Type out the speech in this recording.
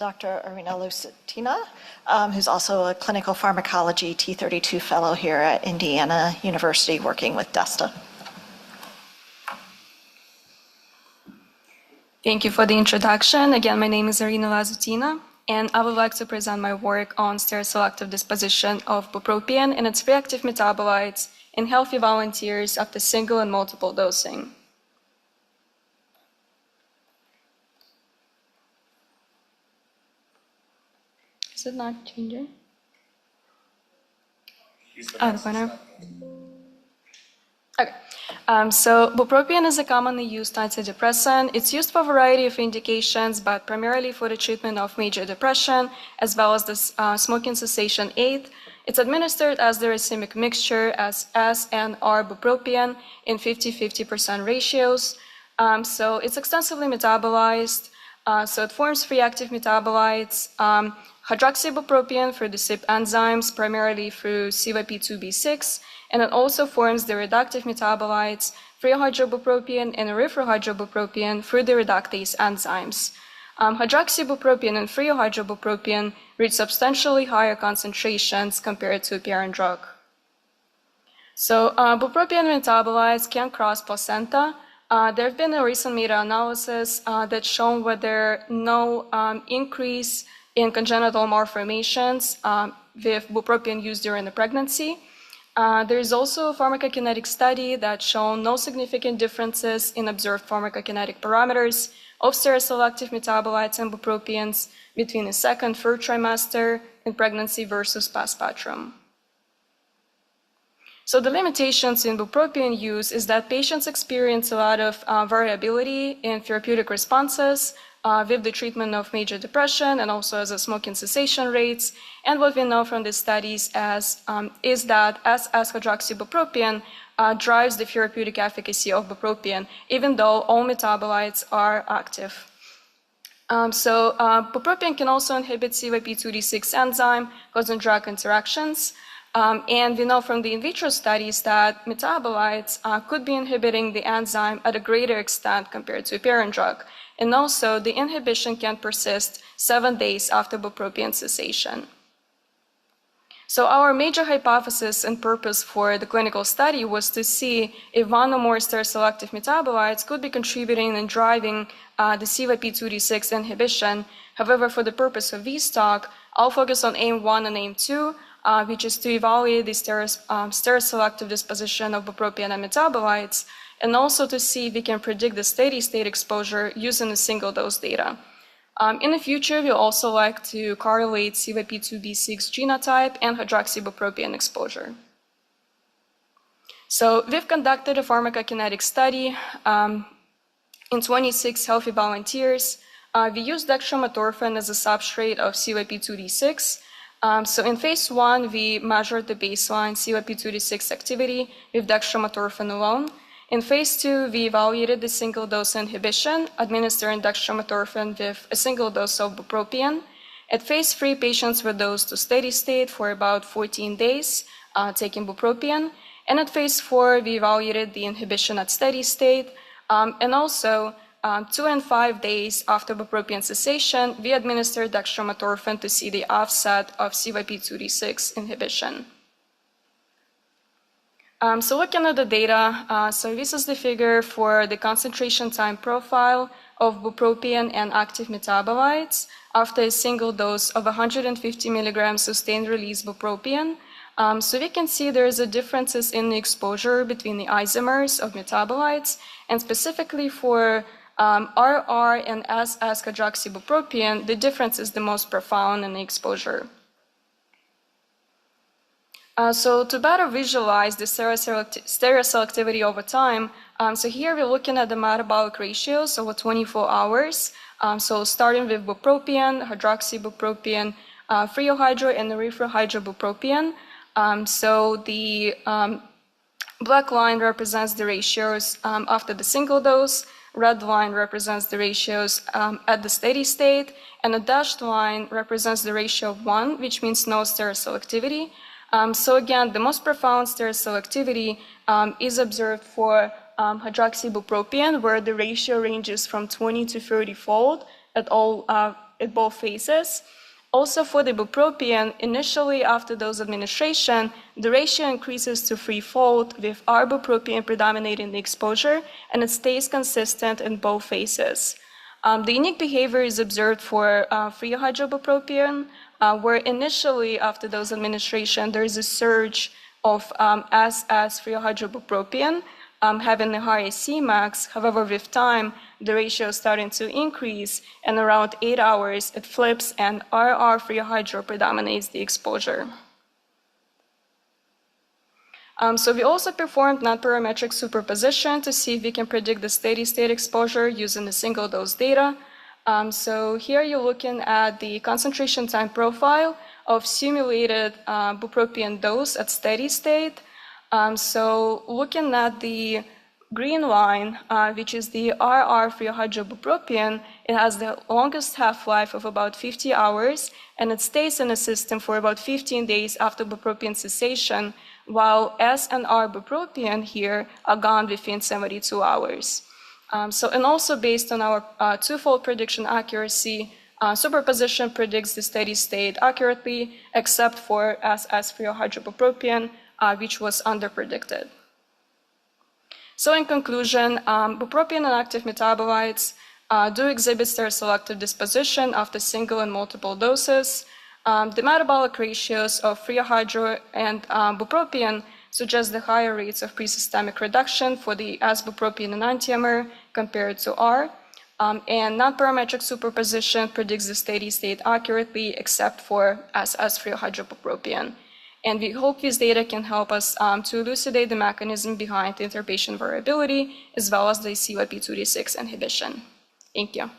Dr. Arina Lazutina, who's also a clinical pharmacology T32 fellow here at Indiana University working with DESTA. Thank you for the introduction. Again, my name is Arina Lazutina, and I would like to present my work on stereoselective disposition of bupropion and its reactive metabolites in healthy volunteers after single and multiple dosing. Is it not changing? The pointer. Okay. So bupropion is a commonly used antidepressant. It's used for a variety of indications, but primarily for the treatment of major depression, as well as the smoking cessation aid. It's administered as the racemic mixture as S and R-bupropion in 50-50% ratios. So it's extensively metabolized. So it forms reactive metabolites, hydroxybupropion for the CYP enzymes, primarily through CYP2B6, and it also forms the reductive metabolites, threohydrobupropion and erythrohydrobupropion through the reductase enzymes. Hydroxybupropion and threohydrobupropion reach substantially higher concentrations compared to a parent drug. So bupropion metabolites can cross placenta. There have been a recent meta-analysis that's shown whether no increase in congenital malformations with bupropion used during the pregnancy. There is also a pharmacokinetic study that's shown no significant differences in observed pharmacokinetic parameters of stereoselective metabolites and bupropions between the second and third trimester in pregnancy versus postpartum. So the limitations in bupropion use is that patients experience a lot of variability in therapeutic responses with the treatment of major depression and also as a smoking cessation rates. And what we know from the studies is that hydroxybupropion drives the therapeutic efficacy of bupropion, even though all metabolites are active. Bupropion can also inhibit CYP2D6 enzyme, causing drug interactions. And we know from the in vitro studies that metabolites could be inhibiting the enzyme at a greater extent compared to a parent drug. And also, the inhibition can persist 7 days after bupropion cessation. So our major hypothesis and purpose for the clinical study was to see if one or more stereoselective metabolites could be contributing and driving the CYP2D6 inhibition. However, for the purpose of this talk, I'll focus on aim-1 and aim-2, which is to evaluate the stereoselective disposition of bupropion and metabolites, and also to see if we can predict the steady-state exposure using the single-dose data. In the future, we'll also like to correlate CYP2B6 genotype and hydroxybupropion exposure. So we've conducted a pharmacokinetic study in 26 healthy volunteers. We used dextromethorphan as a substrate of CYP2D6. So in phase 1, we measured the baseline CYP2D6 activity with dextromethorphan alone. In phase 2, we evaluated the single-dose inhibition, administering dextromethorphan with a single dose of bupropion. At phase 3, patients were dosed to steady state for about 14 days, taking bupropion. And at phase 4, we evaluated the inhibition at steady state. And also, 2 and 5 days after bupropion cessation, we administered dextromethorphan to see the offset of CYP2D6 inhibition. So looking at the data, so this is the figure for the concentration time profile of bupropion and active metabolites after a single dose of 150 milligrams sustained release bupropion. So we can see there is a differences in the exposure between the isomers of metabolites, and specifically for RR and SS hydroxybupropion, the difference is the most profound in the exposure. So to better visualize the stereoselectivity over time, so here we're looking at the metabolic ratios over 24 hours. So starting with bupropion, hydroxybupropion, threohydro and erythrohydrobupropion. So the black line represents the ratios after the single dose, red line represents the ratios at the steady state, and the dashed line represents the ratio of 1, which means no stereoselectivity. So again, the most profound stereoselectivity is observed for hydroxybupropion, where the ratio ranges from 20 to 30-fold at all at both phases. Also for the bupropion, initially after dose administration, the ratio increases to threefold with R-bupropion predominating the exposure, and it stays consistent in both phases. The unique behavior is observed for threohydrobupropion, where initially after dose administration, there is a surge of threohydrobupropion, having a higher Cmax. However, with time, the ratio is starting to increase, and around 8 hours, it flips, and RR threohydro predominates the exposure. So we also performed non-parametric superposition to see if we can predict the steady-state exposure using the single-dose data. So here you're looking at the concentration time profile of simulated bupropion dose at steady state. So looking at the green line, which is the RR threohydrobupropion, it has the longest half-life of about 50 hours, and it stays in the system for about 15 days after bupropion cessation, while S and R bupropion here are gone within 72 hours. And also based on our twofold prediction accuracy, superposition predicts the steady state accurately, except for SS threohydrobupropion, which was underpredicted. So in conclusion, bupropion and active metabolites do exhibit stereoselective disposition after single and multiple doses. The metabolic ratios of threohydro and bupropion suggest the higher rates of pre-systemic reduction for the S-bupropion enantiomer compared to R. And non-parametric superposition predicts the steady state accurately, except for SS threohydrobupropion. And we hope this data can help us to elucidate the mechanism behind the interpatient variability, as well as the CYP2D6 inhibition. Thank you.